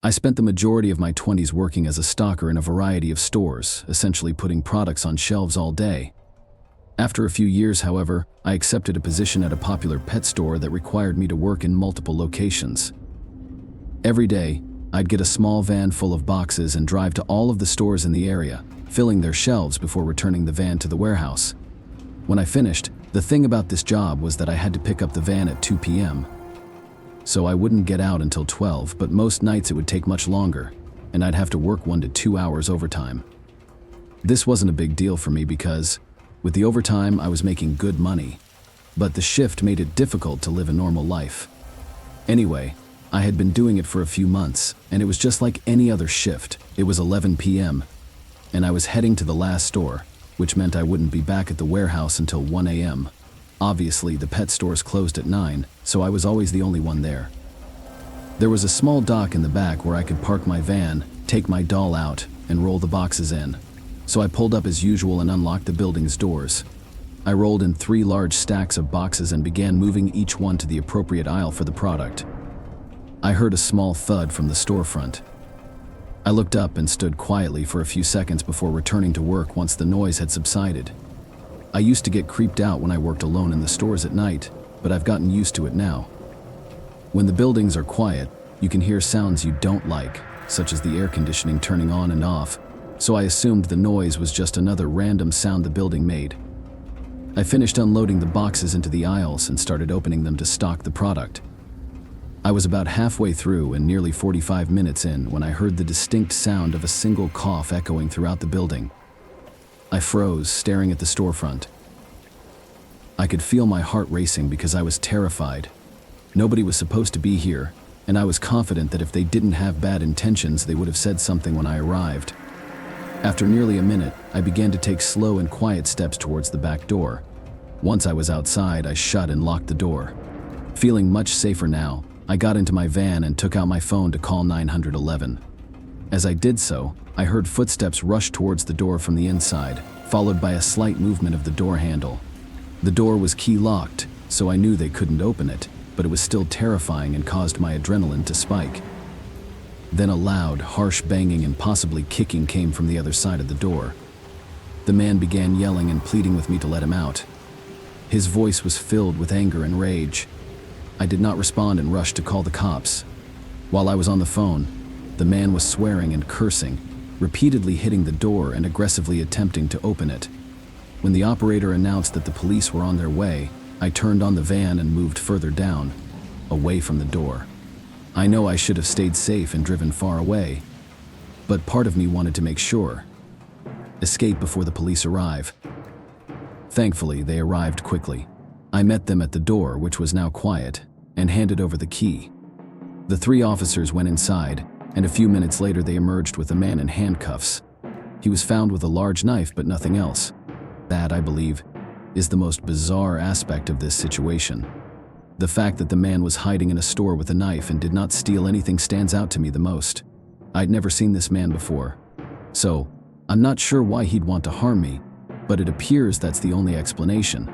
I spent the majority of my 20s working as a stocker in a variety of stores, essentially putting products on shelves all day. After a few years, however, I accepted a position at a popular pet store that required me to work in multiple locations. Every day, I'd get a small van full of boxes and drive to all of the stores in the area, filling their shelves before returning the van to the warehouse. When I finished, the thing about this job was that I had to pick up the van at 2 p.m. So I wouldn't get out until 12, but most nights it would take much longer, and I'd have to work 1 to 2 hours overtime. This wasn't a big deal for me because, with the overtime, I was making good money, but the shift made it difficult to live a normal life. Anyway, I had been doing it for a few months, and it was just like any other shift. It was 11 p.m., and I was heading to the last store, which meant I wouldn't be back at the warehouse until 1 a.m. Obviously, the pet stores closed at 9, so I was always the only one there. There was a small dock in the back where I could park my van, take my doll out, and roll the boxes in. So I pulled up as usual and unlocked the building's doors. I rolled in 3 large stacks of boxes and began moving each one to the appropriate aisle for the product. I heard a small thud from the storefront. I looked up and stood quietly for a few seconds before returning to work once the noise had subsided. I used to get creeped out when I worked alone in the stores at night, but I've gotten used to it now. When the buildings are quiet, you can hear sounds you don't like, such as the air conditioning turning on and off, so I assumed the noise was just another random sound the building made. I finished unloading the boxes into the aisles and started opening them to stock the product. I was about halfway through and nearly 45 minutes in when I heard the distinct sound of a single cough echoing throughout the building. I froze, staring at the storefront. I could feel my heart racing because I was terrified. Nobody was supposed to be here, and I was confident that if they didn't have bad intentions, they would have said something when I arrived. After nearly a minute, I began to take slow and quiet steps towards the back door. Once I was outside, I shut and locked the door. Feeling much safer now, I got into my van and took out my phone to call 911. As I did so, I heard footsteps rush towards the door from the inside, followed by a slight movement of the door handle. The door was key-locked, so I knew they couldn't open it, but it was still terrifying and caused my adrenaline to spike. Then a loud, harsh banging and possibly kicking came from the other side of the door. The man began yelling and pleading with me to let him out. His voice was filled with anger and rage. I did not respond and rushed to call the cops. While I was on the phone, the man was swearing and cursing, repeatedly hitting the door and aggressively attempting to open it. When the operator announced that the police were on their way, I turned on the van and moved further down, away from the door. I know I should have stayed safe and driven far away, but part of me wanted to make sure. Escape before the police arrive. Thankfully, they arrived quickly. I met them at the door, which was now quiet, and handed over the key. The 3 officers went inside, and a few minutes later they emerged with a man in handcuffs. He was found with a large knife, but nothing else. That, I believe, is the most bizarre aspect of this situation. The fact that the man was hiding in a store with a knife and did not steal anything stands out to me the most. I'd never seen this man before. So, I'm not sure why he'd want to harm me, but it appears that's the only explanation.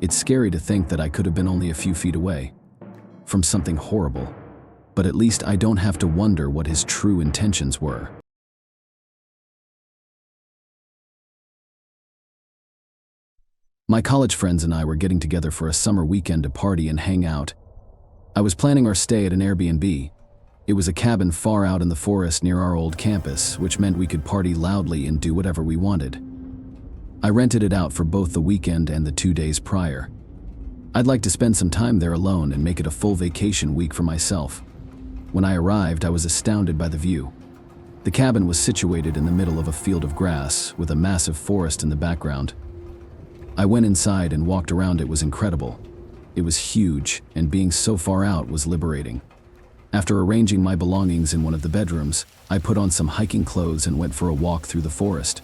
It's scary to think that I could have been only a few feet away from something horrible, but at least I don't have to wonder what his true intentions were. My college friends and I were getting together for a summer weekend to party and hang out. I was planning our stay at an Airbnb. It was a cabin far out in the forest near our old campus, which meant we could party loudly and do whatever we wanted. I rented it out for both the weekend and the 2 days prior. I'd like to spend some time there alone and make it a full vacation week for myself. When I arrived, I was astounded by the view. The cabin was situated in the middle of a field of grass with a massive forest in the background. I went inside and walked around. It was incredible. It was huge, and being so far out was liberating. After arranging my belongings in one of the bedrooms, I put on some hiking clothes and went for a walk through the forest.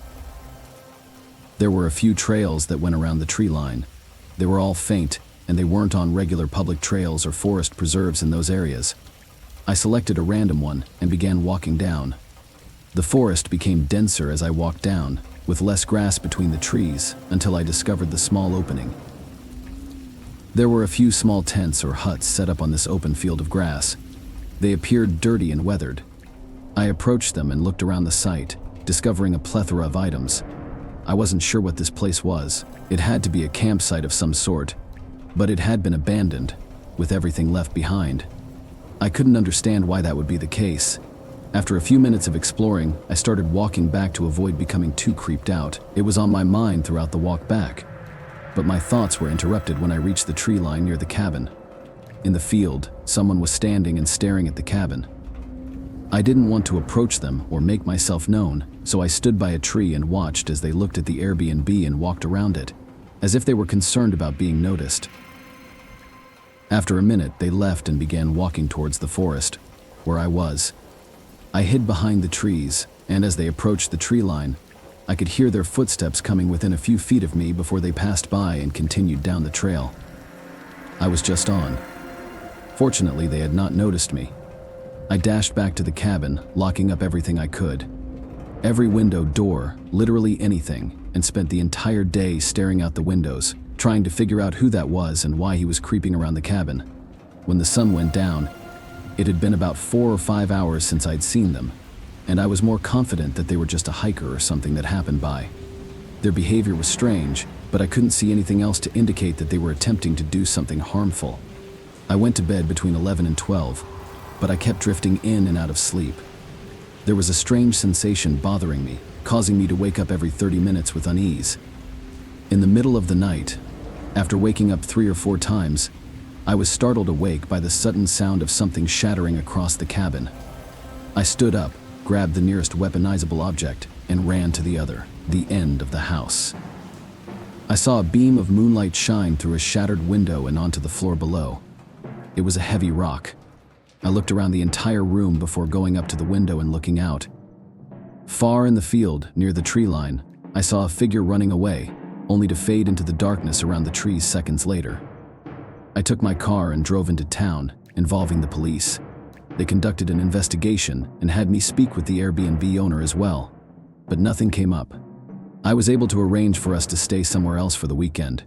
There were a few trails that went around the tree line. They were all faint, and they weren't on regular public trails or forest preserves in those areas. I selected a random one and began walking down. The forest became denser as I walked down, with less grass between the trees, until I discovered the small opening. There were a few small tents or huts set up on this open field of grass. They appeared dirty and weathered. I approached them and looked around the site, discovering a plethora of items. I wasn't sure what this place was. It had to be a campsite of some sort, but it had been abandoned, with everything left behind. I couldn't understand why that would be the case. After a few minutes of exploring, I started walking back to avoid becoming too creeped out. It was on my mind throughout the walk back, but my thoughts were interrupted when I reached the tree line near the cabin. In the field, someone was standing and staring at the cabin. I didn't want to approach them or make myself known, so I stood by a tree and watched as they looked at the Airbnb and walked around it, as if they were concerned about being noticed. After a minute, they left and began walking towards the forest, where I was. I hid behind the trees, and as they approached the tree line, I could hear their footsteps coming within a few feet of me before they passed by and continued down the trail. I was just on. Fortunately, they had not noticed me. I dashed back to the cabin, locking up everything I could. Every window, door, literally anything, and spent the entire day staring out the windows, trying to figure out who that was and why he was creeping around the cabin. When the sun went down, it had been about 4 or 5 hours since I'd seen them, and I was more confident that they were just a hiker or something that happened by. Their behavior was strange, but I couldn't see anything else to indicate that they were attempting to do something harmful. I went to bed between 11 and 12, but I kept drifting in and out of sleep. There was a strange sensation bothering me, causing me to wake up every 30 minutes with unease. In the middle of the night, after waking up 3 or 4 times, I was startled awake by the sudden sound of something shattering across the cabin. I stood up, grabbed the nearest weaponizable object, and ran to the end of the house. I saw a beam of moonlight shine through a shattered window and onto the floor below. It was a heavy rock. I looked around the entire room before going up to the window and looking out. Far in the field, near the tree line, I saw a figure running away, only to fade into the darkness around the trees seconds later. I took my car and drove into town, involving the police. They conducted an investigation and had me speak with the Airbnb owner as well, but nothing came up. I was able to arrange for us to stay somewhere else for the weekend,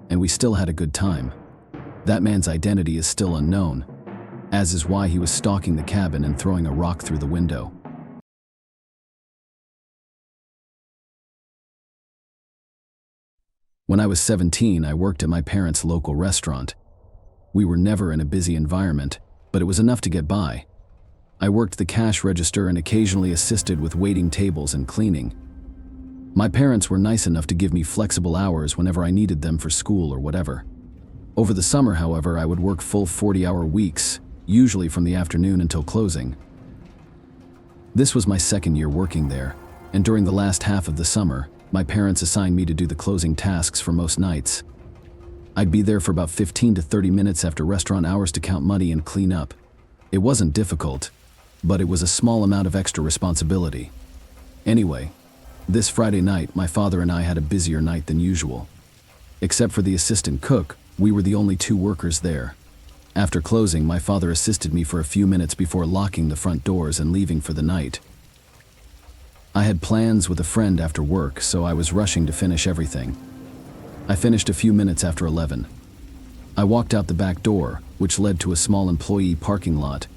and we still had a good time. That man's identity is still unknown, as is why he was stalking the cabin and throwing a rock through the window. When I was 17, I worked at my parents' local restaurant. We were never in a busy environment, but it was enough to get by. I worked the cash register and occasionally assisted with waiting tables and cleaning. My parents were nice enough to give me flexible hours whenever I needed them for school or whatever. Over the summer, however, I would work full 40-hour weeks, usually from the afternoon until closing. This was my second year working there, and during the last half of the summer, my parents assigned me to do the closing tasks for most nights. I'd be there for about 15 to 30 minutes after restaurant hours to count money and clean up. It wasn't difficult, but it was a small amount of extra responsibility. Anyway, this Friday night, my father and I had a busier night than usual. Except for the assistant cook, we were the only 2 workers there. After closing, my father assisted me for a few minutes before locking the front doors and leaving for the night. I had plans with a friend after work, so I was rushing to finish everything. I finished a few minutes after 11. I walked out the back door, which led to a small employee parking lot,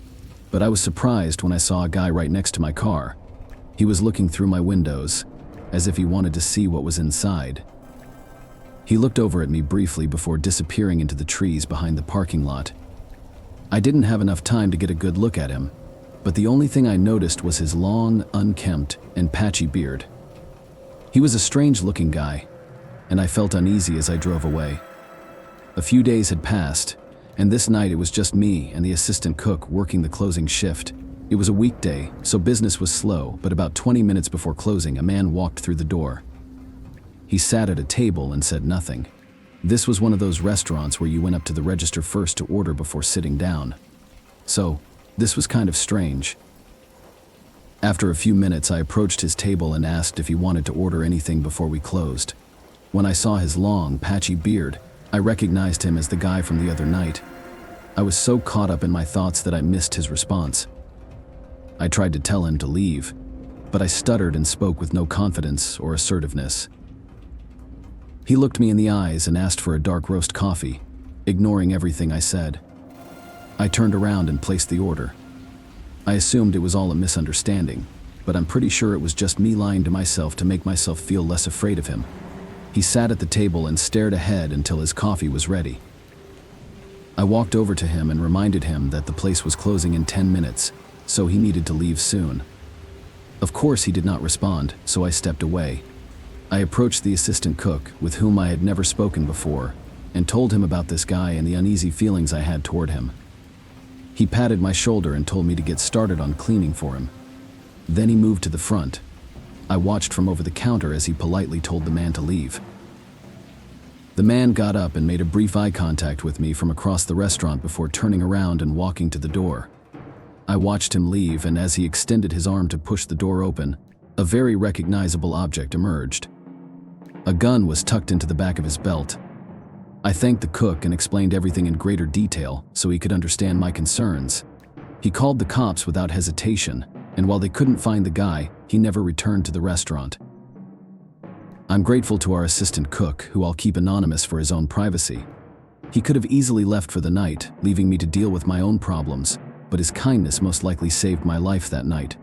but I was surprised when I saw a guy right next to my car. He was looking through my windows, as if he wanted to see what was inside. He looked over at me briefly before disappearing into the trees behind the parking lot. I didn't have enough time to get a good look at him, but the only thing I noticed was his long, unkempt, and patchy beard. He was a strange-looking guy, and I felt uneasy as I drove away. A few days had passed, and this night it was just me and the assistant cook working the closing shift. It was a weekday, so business was slow, but about 20 minutes before closing, a man walked through the door. He sat at a table and said nothing. This was one of those restaurants where you went up to the register first to order before sitting down. So, this was kind of strange. After a few minutes, I approached his table and asked if he wanted to order anything before we closed. When I saw his long, patchy beard, I recognized him as the guy from the other night. I was so caught up in my thoughts that I missed his response. I tried to tell him to leave, but I stuttered and spoke with no confidence or assertiveness. He looked me in the eyes and asked for a dark roast coffee, ignoring everything I said. I turned around and placed the order. I assumed it was all a misunderstanding, but I'm pretty sure it was just me lying to myself to make myself feel less afraid of him. He sat at the table and stared ahead until his coffee was ready. I walked over to him and reminded him that the place was closing in 10 minutes, so he needed to leave soon. Of course, he did not respond, so I stepped away. I approached the assistant cook, with whom I had never spoken before, and told him about this guy and the uneasy feelings I had toward him. He patted my shoulder and told me to get started on cleaning for him. Then he moved to the front. I watched from over the counter as he politely told the man to leave. The man got up and made a brief eye contact with me from across the restaurant before turning around and walking to the door. I watched him leave, and as he extended his arm to push the door open, a very recognizable object emerged. A gun was tucked into the back of his belt. I thanked the cook and explained everything in greater detail so he could understand my concerns. He called the cops without hesitation, and while they couldn't find the guy, he never returned to the restaurant. I'm grateful to our assistant cook, who I'll keep anonymous for his own privacy. He could have easily left for the night, leaving me to deal with my own problems, but his kindness most likely saved my life that night.